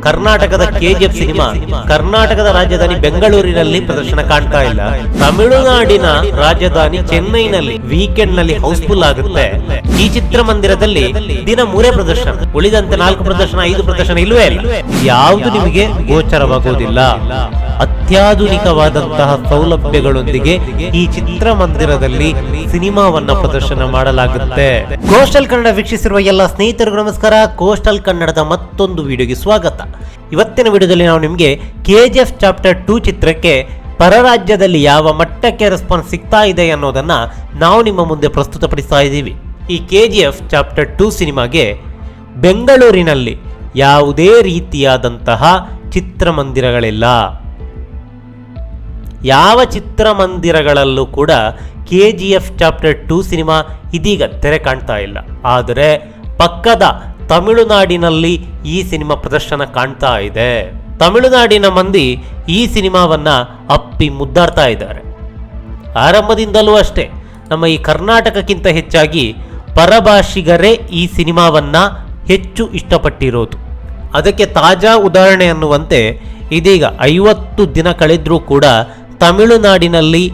ಕರ್ನಾಟಕದ KGF cinema ಕರ್ನಾಟಕದ ರಾಜಧಾನಿ ಬೆಂಗಳೂರಿನಲ್ಲಿ ಪ್ರದರ್ಶನ ಕಾಣ್ತಾ ಇಲ್ಲ. ತಮಿಳುನಾಡಿನ ರಾಜಧಾನಿ ಚೆನ್ನೈನಲ್ಲಿ ವೀಕೆಂಡ್ ನಲ್ಲಿ ಹೌಸ್ಫುಲ್ ಆಗುತ್ತೆ. ಈ ಚಿತ್ರಮಂದಿರದಲ್ಲಿ ದಿನ 3 ಪ್ರದರ್ಶನ, ಉಳಿದಂತೆ 4 ಪ್ರದರ್ಶನ 5 ಪ್ರದರ್ಶನ ಇಲ್ಲವೇ ಇಲ್ಲ. ಯಾವುದು ನಿಮಗೆ ಗೋಚರವಾಗುವುದಿಲ್ಲ. ಅತ್ಯಾಧುನಿಕವಾದಂತಹ ಸೌಲಭ್ಯಗಳೊಂದಿಗೆ ಈ ಚಿತ್ರಮಂದಿರದಲ್ಲಿ ಸಿನಿಮಾವನ್ನ ಪ್ರದರ್ಶನ ಮಾಡಲಾಗುತ್ತೆ. ಕೋಸ್ಟಲ್ ಕನ್ನಡ ವೀಕ್ಷಿಸಿರುವ ಎಲ್ಲ ಸ್ನೇಹಿತರಿಗೂ ನಮಸ್ಕಾರ. ಕೋಸ್ಟಲ್ ಕನ್ನಡದ ಮತ್ತೊಂದು ವಿಡಿಯೋಗೆ ಸ್ವಾಗತ. ಇವತ್ತಿನ ವಿಡಿಯೋದಲ್ಲಿ ನಾವು ನಿಮಗೆ KGF ಚಾಪ್ಟರ್ 2 ಚಿತ್ರಕ್ಕೆ ಪರರಾಜ್ಯದಲ್ಲಿ ಯಾವ ಮಟ್ಟಕ್ಕೆ ರೆಸ್ಪಾನ್ಸ್ ಸಿಗ್ತಾ ಇದೆ ಅನ್ನೋದನ್ನ ನಾವು ನಿಮ್ಮ ಮುಂದೆ ಪ್ರಸ್ತುತಪಡಿಸ್ತಾ ಇದ್ದೀವಿ. ಈ KGF ಚಾಪ್ಟರ್ 2 ಸಿನಿಮಾಗೆ ಬೆಂಗಳೂರಿನಲ್ಲಿ ಯಾವುದೇ ರೀತಿಯಾದಂತಹ ಚಿತ್ರಮಂದಿರಗಳಿಲ್ಲ. ಯಾವ ಚಿತ್ರಮಂದಿರಗಳಲ್ಲೂ ಕೂಡ KGF ಚಾಪ್ಟರ್ 2 ಸಿನಿಮಾ ಇದೀಗ ತೆರೆ ಕಾಣ್ತಾ ಇಲ್ಲ. ಆದರೆ ಪಕ್ಕದ ತಮಿಳುನಾಡಿನಲ್ಲಿ ಈ ಸಿನಿಮಾ ಪ್ರದರ್ಶನ ಕಾಣ್ತಾ ಇದೆ. ತಮಿಳುನಾಡಿನ ಮಂದಿ ಈ ಸಿನಿಮಾವನ್ನ ಅಪ್ಪಿ ಮುದ್ದಾಡ್ತಾ ಇದ್ದಾರೆ. ಆರಂಭದಿಂದಲೂ ಅಷ್ಟೇ ನಮ್ಮ ಈ ಕರ್ನಾಟಕಕ್ಕಿಂತ ಹೆಚ್ಚಾಗಿ ಪರಭಾಷಿಗರೇ ಈ ಸಿನಿಮಾವನ್ನ ಹೆಚ್ಚು ಇಷ್ಟಪಟ್ಟಿರೋದು. ಅದಕ್ಕೆ ತಾಜಾ ಉದಾಹರಣೆ ಅನ್ನುವಂತೆ ಇದೀಗ 50 ದಿನ ಕಳೆದ್ರೂ ಕೂಡ ತಮಿಳುನಾಡಿನಲ್ಲಿ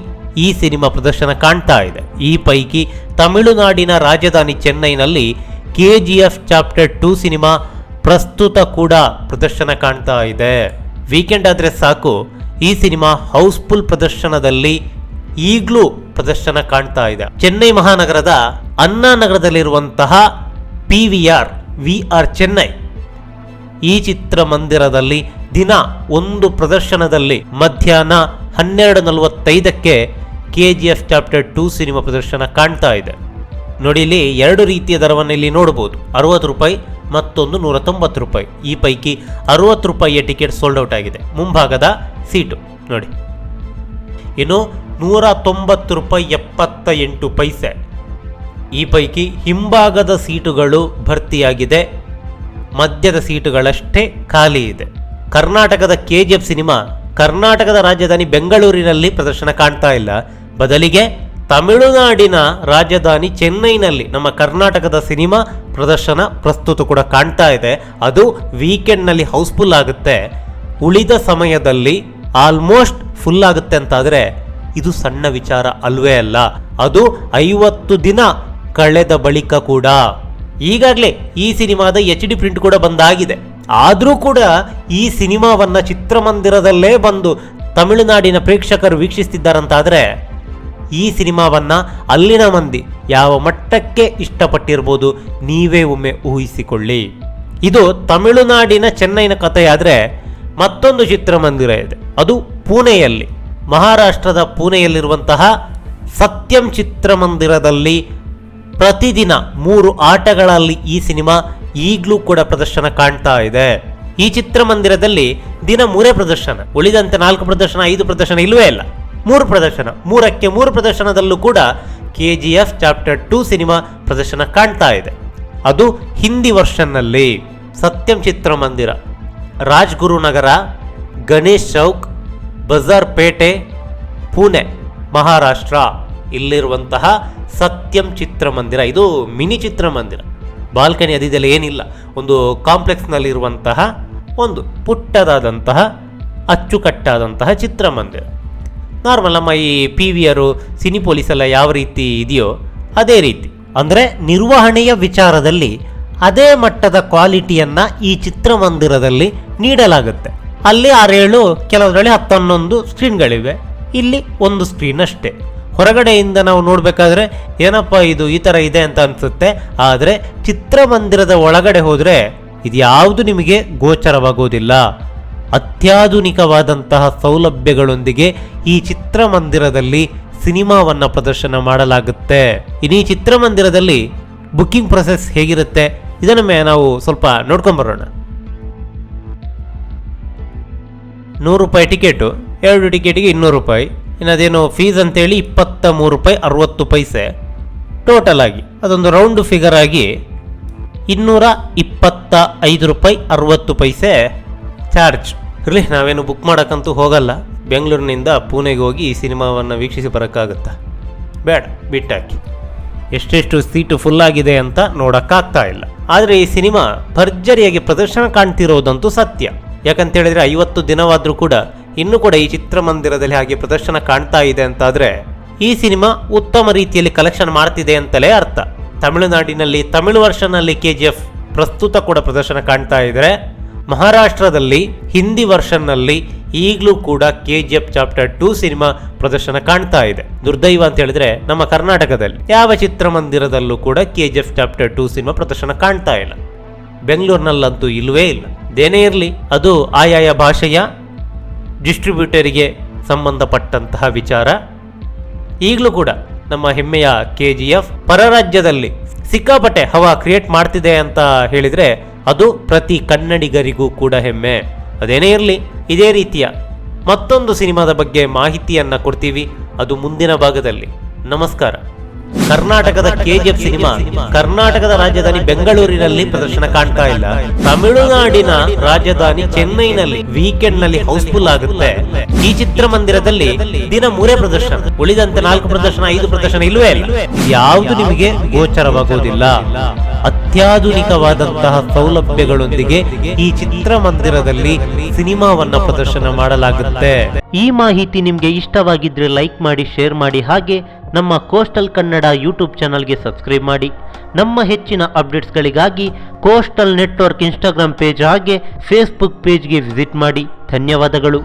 ಈ ಸಿನಿಮಾ ಪ್ರದರ್ಶನ ಕಾಣ್ತಾ ಇದೆ. ಈ ಪೈಕಿ ತಮಿಳುನಾಡಿನ ರಾಜಧಾನಿ ಚೆನ್ನೈನಲ್ಲಿ KGF ಚಾಪ್ಟರ್ 2 ಸಿನಿಮಾ ಪ್ರಸ್ತುತ ಕೂಡ ಪ್ರದರ್ಶನ ಕಾಣ್ತಾ ಇದೆ. ವೀಕೆಂಡ್ ಆದರೆ ಸಾಕು, ಈ ಸಿನಿಮಾ ಹೌಸ್ಫುಲ್ ಪ್ರದರ್ಶನದಲ್ಲಿ ಈಗಲೂ ಪ್ರದರ್ಶನ ಕಾಣ್ತಾ ಇದೆ. ಚೆನ್ನೈ ಮಹಾನಗರದ ಅನ್ನಾ ನಗರದಲ್ಲಿರುವಂತಹ VR ಚೆನ್ನೈ ಈ ಚಿತ್ರಮಂದಿರದಲ್ಲಿ ದಿನ 1 ಪ್ರದರ್ಶನದಲ್ಲಿ ಮಧ್ಯಾಹ್ನ 12:45ಕ್ಕೆ KGF ಚಾಪ್ಟರ್ 2 ಸಿನಿಮಾ ಪ್ರದರ್ಶನ ಕಾಣ್ತಾ ಇದೆ. ನೋಡಿ, ಇಲ್ಲಿ 2 ರೀತಿಯ ದರವನ್ನು ಇಲ್ಲಿ ನೋಡಬಹುದು. 60 ರೂಪಾಯಿ ಮತ್ತೊಂದು 190 ರೂಪಾಯಿ. ಈ ಪೈಕಿ 60 ರೂಪಾಯಿಯ ಟಿಕೆಟ್ ಸೋಲ್ಡ್ ಔಟ್ ಆಗಿದೆ. ಮುಂಭಾಗದ ಸೀಟು ನೋಡಿ, ಇನ್ನು 190 ರೂಪಾಯಿ 78 ಪೈಸೆ. ಈ ಪೈಕಿ ಹಿಂಭಾಗದ ಸೀಟುಗಳು ಭರ್ತಿಯಾಗಿದೆ, ಮಧ್ಯದ ಸೀಟುಗಳಷ್ಟೇ ಖಾಲಿ ಇದೆ. ಕರ್ನಾಟಕದ KGF ಸಿನಿಮಾ ಕರ್ನಾಟಕದ ರಾಜಧಾನಿ ಬೆಂಗಳೂರಿನಲ್ಲಿ ಪ್ರದರ್ಶನ ಕಾಣ್ತಾ ಇಲ್ಲ. ಬದಲಿಗೆ ತಮಿಳುನಾಡಿನ ರಾಜಧಾನಿ ಚೆನ್ನೈನಲ್ಲಿ ನಮ್ಮ ಕರ್ನಾಟಕದ ಸಿನಿಮಾ ಪ್ರದರ್ಶನ ಪ್ರಸ್ತುತ ಕೂಡ ಕಾಣ್ತಾ ಇದೆ. ಅದು ವೀಕೆಂಡ್ನಲ್ಲಿ ಹೌಸ್ಫುಲ್ ಆಗುತ್ತೆ. ಉಳಿದ ಸಮಯದಲ್ಲಿ ಆಲ್ಮೋಸ್ಟ್ ಫುಲ್ ಆಗುತ್ತೆ ಅಂತಾದರೆ ಇದು ಸಣ್ಣ ವಿಚಾರ ಅಲ್ವೇ ಅಲ್ಲ. ಅದು 50 ದಿನ ಕಳೆದ ಬಳಿಕ ಕೂಡ. ಈಗಾಗಲೇ ಈ ಸಿನಿಮಾದ HD ಪ್ರಿಂಟ್ ಕೂಡ ಬಂದಾಗಿದೆ. ಆದರೂ ಕೂಡ ಈ ಸಿನಿಮಾವನ್ನ ಚಿತ್ರಮಂದಿರದಲ್ಲೇ ಬಂದು ತಮಿಳುನಾಡಿನ ಪ್ರೇಕ್ಷಕರು ವೀಕ್ಷಿಸ್ತಿದ್ದಾರಂತಾದರೆ ಈ ಸಿನಿಮಾವನ್ನ ಅಲ್ಲಿನ ಮಂದಿ ಯಾವ ಮಟ್ಟಕ್ಕೆ ಇಷ್ಟಪಟ್ಟಿರ್ಬೋದು ನೀವೇ ಒಮ್ಮೆ ಊಹಿಸಿಕೊಳ್ಳಿ. ಇದು ತಮಿಳುನಾಡಿನ ಚೆನ್ನೈನ ಕಥೆಯಾದರೆ ಮತ್ತೊಂದು ಚಿತ್ರಮಂದಿರ ಇದೆ, ಅದು ಪುಣೆಯಲ್ಲಿ, ಮಹಾರಾಷ್ಟ್ರದ ಪುಣೆಯಲ್ಲಿರುವಂತಹ ಸತ್ಯಂ ಚಿತ್ರಮಂದಿರದಲ್ಲಿ ಪ್ರತಿದಿನ 3 ಆಟಗಳಲ್ಲಿ ಈ ಸಿನಿಮಾ ಈಗಲೂ ಕೂಡ ಪ್ರದರ್ಶನ ಕಾಣ್ತಾ ಇದೆ. ಈ ಚಿತ್ರಮಂದಿರದಲ್ಲಿ ದಿನ 3 ಪ್ರದರ್ಶನ, ಉಳಿದಂತೆ 4 ಪ್ರದರ್ಶನ 5 ಪ್ರದರ್ಶನ ಇಲ್ಲವೇ ಇಲ್ಲ. 3 ಪ್ರದರ್ಶನ, 3 ಪ್ರದರ್ಶನದಲ್ಲೂ ಕೂಡ KGF ಚಾಪ್ಟರ್ 2 ಸಿನಿಮಾ ಪ್ರದರ್ಶನ ಕಾಣ್ತಾ ಇದೆ. ಅದು ಹಿಂದಿ ವರ್ಷನ್ನಲ್ಲಿ. ಸತ್ಯಂ ಚಿತ್ರಮಂದಿರ ರಾಜ್ಗುರು ನಗರ, ಗಣೇಶ್ ಚೌಕ್, ಬಜಾರ್ ಪೇಟೆ, ಪುಣೆ, ಮಹಾರಾಷ್ಟ್ರ ಇಲ್ಲಿರುವಂತಹ ಸತ್ಯಂ ಚಿತ್ರಮಂದಿರ. ಇದು ಮಿನಿ ಚಿತ್ರಮಂದಿರ, ಬಾಲ್ಕನಿ ಅದಿದೆಲ್ಲ ಏನಿಲ್ಲ. ಒಂದು ಕಾಂಪ್ಲೆಕ್ಸ್ನಲ್ಲಿರುವಂತಹ ಒಂದು ಪುಟ್ಟದಾದಂತಹ ಅಚ್ಚುಕಟ್ಟಾದಂತಹ ಚಿತ್ರಮಂದಿರ. ನಾರ್ಮಲ್ ನಮ್ಮ ಈ PVR ಸಿನಿಪೋಲಿಸ್ ಎಲ್ಲ ಯಾವ ರೀತಿ ಇದೆಯೋ ಅದೇ ರೀತಿ. ಅಂದರೆ ನಿರ್ವಹಣೆಯ ವಿಚಾರದಲ್ಲಿ ಅದೇ ಮಟ್ಟದ ಕ್ವಾಲಿಟಿಯನ್ನು ಈ ಚಿತ್ರಮಂದಿರದಲ್ಲಿ ನೀಡಲಾಗುತ್ತೆ. ಅಲ್ಲಿ 6-7, ಕೆಲವರಲ್ಲಿ 10-11 ಸ್ಕ್ರೀನ್ಗಳಿವೆ. ಇಲ್ಲಿ 1 ಸ್ಕ್ರೀನ್ ಅಷ್ಟೇ. ಹೊರಗಡೆಯಿಂದ ನಾವು ನೋಡಬೇಕಾದ್ರೆ ಏನಪ್ಪ ಇದು ಈ ಥರ ಇದೆ ಅಂತ ಅನಿಸುತ್ತೆ. ಆದರೆ ಚಿತ್ರಮಂದಿರದ ಒಳಗಡೆ ಹೋದರೆ ಇದು ಯಾವುದು ನಿಮಗೆ ಗೋಚರವಾಗುವುದಿಲ್ಲ. ಅತ್ಯಾಧುನಿಕವಾದಂತಹ ಸೌಲಭ್ಯಗಳೊಂದಿಗೆ ಈ ಚಿತ್ರಮಂದಿರದಲ್ಲಿ ಸಿನಿಮಾವನ್ನು ಪ್ರದರ್ಶನ ಮಾಡಲಾಗುತ್ತೆ. ಇನ್ನು ಈ ಚಿತ್ರಮಂದಿರದಲ್ಲಿ ಬುಕ್ಕಿಂಗ್ ಪ್ರೊಸೆಸ್ ಹೇಗಿರುತ್ತೆ ಇದನ್ನು ನಾವು ಸ್ವಲ್ಪ ನೋಡ್ಕೊಂಬರೋಣ. 100 ರೂಪಾಯಿ ಟಿಕೆಟು, 2 ಟಿಕೆಟಿಗೆ 200 ರೂಪಾಯಿ. ಇನ್ನು ಅದೇನು ಫೀಸ್ ಅಂತೇಳಿ 23 ರೂಪಾಯಿ 60 ಪೈಸೆ ಟೋಟಲ್ ಆಗಿ. ಅದೊಂದು ರೌಂಡ್ ಫಿಗರ್ ಆಗಿ 225 ರೂಪಾಯಿ 60 ಪೈಸೆ ಚಾರ್ಜ್. ಇರಲಿ, ನಾವೇನು ಬುಕ್ ಮಾಡೋಕ್ಕಂತೂ ಹೋಗಲ್ಲ. ಬೆಂಗಳೂರಿನಿಂದ ಪುಣೆಗೆ ಹೋಗಿ ಈ ಸಿನಿಮಾವನ್ನು ವೀಕ್ಷಿಸಿ ಬರೋಕ್ಕಾಗುತ್ತಾ? ಬೇಡ, ಬಿಟ್ಟಾಕಿ. ಎಷ್ಟೆಷ್ಟು ಸೀಟು ಫುಲ್ ಆಗಿದೆ ಅಂತ ನೋಡಕ್ಕಾಗ್ತಾ ಇಲ್ಲ. ಆದ್ರೆ ಈ ಸಿನಿಮಾ ಭರ್ಜರಿಯಾಗಿ ಪ್ರದರ್ಶನ ಕಾಣ್ತಿರೋದಂತೂ ಸತ್ಯ. ಯಾಕಂತ ಹೇಳಿದ್ರೆ 50 ದಿನವಾದ್ರೂ ಕೂಡ ಇನ್ನೂ ಕೂಡ ಈ ಚಿತ್ರಮಂದಿರದಲ್ಲಿ ಹಾಗೆ ಪ್ರದರ್ಶನ ಕಾಣ್ತಾ ಇದೆ ಅಂತಾದ್ರೆ ಈ ಸಿನಿಮಾ ಉತ್ತಮ ರೀತಿಯಲ್ಲಿ ಕಲೆಕ್ಷನ್ ಮಾಡ್ತಿದೆ ಅಂತಲೇ ಅರ್ಥ. ತಮಿಳುನಾಡಿನಲ್ಲಿ ತಮಿಳು ವರ್ಷನ್ನಲ್ಲಿ KGF ಪ್ರಸ್ತುತ ಕೂಡ ಪ್ರದರ್ಶನ ಕಾಣ್ತಾ ಇದ್ರೆ, ಮಹಾರಾಷ್ಟ್ರದಲ್ಲಿ ಹಿಂದಿ ವರ್ಷನ್ನಲ್ಲಿ ಈಗಲೂ ಕೂಡ KGF ಚಾಪ್ಟರ್ 2 ಸಿನಿಮಾ ಪ್ರದರ್ಶನ ಕಾಣ್ತಾ ಇದೆ. ದುರ್ದೈವ ಅಂತ ಹೇಳಿದ್ರೆ ನಮ್ಮ ಕರ್ನಾಟಕದಲ್ಲಿ ಯಾವ ಚಿತ್ರಮಂದಿರದಲ್ಲೂ ಕೂಡ KGF ಚಾಪ್ಟರ್ 2 ಸಿನಿಮಾ ಪ್ರದರ್ಶನ ಕಾಣ್ತಾ ಇಲ್ಲ. ಬೆಂಗಳೂರಿನಲ್ಲಂತೂ ಇಲ್ಲವೇ ಇಲ್ಲ. ಇದೇನೇ ಇರಲಿ, ಅದು ಆಯಾಯ ಭಾಷೆಯ ಡಿಸ್ಟ್ರಿಬ್ಯೂಟರಿಗೆ ಸಂಬಂಧಪಟ್ಟಂತಹ ವಿಚಾರ. ಈಗಲೂ ಕೂಡ ನಮ್ಮ ಹೆಮ್ಮೆಯ KGF ಪರರಾಜ್ಯದಲ್ಲಿ ಸಿಕ್ಕಾಪಟ್ಟೆ ಹವಾ ಕ್ರಿಯೇಟ್ ಮಾಡ್ತಿದೆ ಅಂತ ಹೇಳಿದರೆ ಅದು ಪ್ರತಿ ಕನ್ನಡಿಗರಿಗೂ ಕೂಡ ಹೆಮ್ಮೆ. ಅದೇನೇ ಇರಲಿ, ಇದೇ ರೀತಿಯ ಮತ್ತೊಂದು ಸಿನಿಮಾದ ಬಗ್ಗೆ ಮಾಹಿತಿಯನ್ನು ಕೊಡ್ತೀವಿ, ಅದು ಮುಂದಿನ ಭಾಗದಲ್ಲಿ. ನಮಸ್ಕಾರ. ಕರ್ನಾಟಕದ KGF ಸಿನಿಮಾ ಕರ್ನಾಟಕದ ರಾಜಧಾನಿ ಬೆಂಗಳೂರಿನಲ್ಲಿ ಪ್ರದರ್ಶನ ಕಾಣ್ತಾ ಇಲ್ಲ, ತಮಿಳುನಾಡಿನ ರಾಜಧಾನಿ ಚೆನ್ನೈನಲ್ಲಿ ವೀಕೆಂಡ್ ನಲ್ಲಿ ಹೌಸ್ಫುಲ್ ಆಗುತ್ತೆ. ಈ ಚಿತ್ರಮಂದಿರದಲ್ಲಿ ದಿನ 3 ಪ್ರದರ್ಶನ, ಉಳಿದಂತೆ 4 ಪ್ರದರ್ಶನ 5 ಪ್ರದರ್ಶನ ಇಲ್ಲವೇ ಇಲ್ಲ. ಯಾವುದು ನಿಮಗೆ ಗೋಚರವಾಗುವುದಿಲ್ಲ. ಅತ್ಯಾಧುನಿಕವಾದಂತಹ ಸೌಲಭ್ಯಗಳೊಂದಿಗೆ ಈ ಚಿತ್ರಮಂದಿರದಲ್ಲಿ ಸಿನಿಮಾವನ್ನ ಪ್ರದರ್ಶನ ಮಾಡಲಾಗುತ್ತೆ. ಈ ಮಾಹಿತಿ ನಿಮ್ಗೆ ಇಷ್ಟವಾಗಿದ್ರೆ ಲೈಕ್ ಮಾಡಿ, ಶೇರ್ ಮಾಡಿ, ಹಾಗೆ ನಮ್ಮ ಕೋಸ್ಟಲ್ ಕನ್ನಡ ಯೂಟ್ಯೂಬ್ ಚಾನಲ್ಗೆ ಸಬ್ಸ್ಕ್ರೈಬ್ ಮಾಡಿ. ನಮ್ಮ ಹೆಚ್ಚಿನ ಅಪ್ಡೇಟ್ಸ್ಗಳಿಗಾಗಿ ಕೋಸ್ಟಲ್ ನೆಟ್ವರ್ಕ್ ಇನ್ಸ್ಟಾಗ್ರಾಮ್ ಪೇಜ್ ಹಾಗೆ ಫೇಸ್ಬುಕ್ ಪೇಜ್ಗೆ ವಿಸಿಟ್ ಮಾಡಿ. ಧನ್ಯವಾದಗಳು.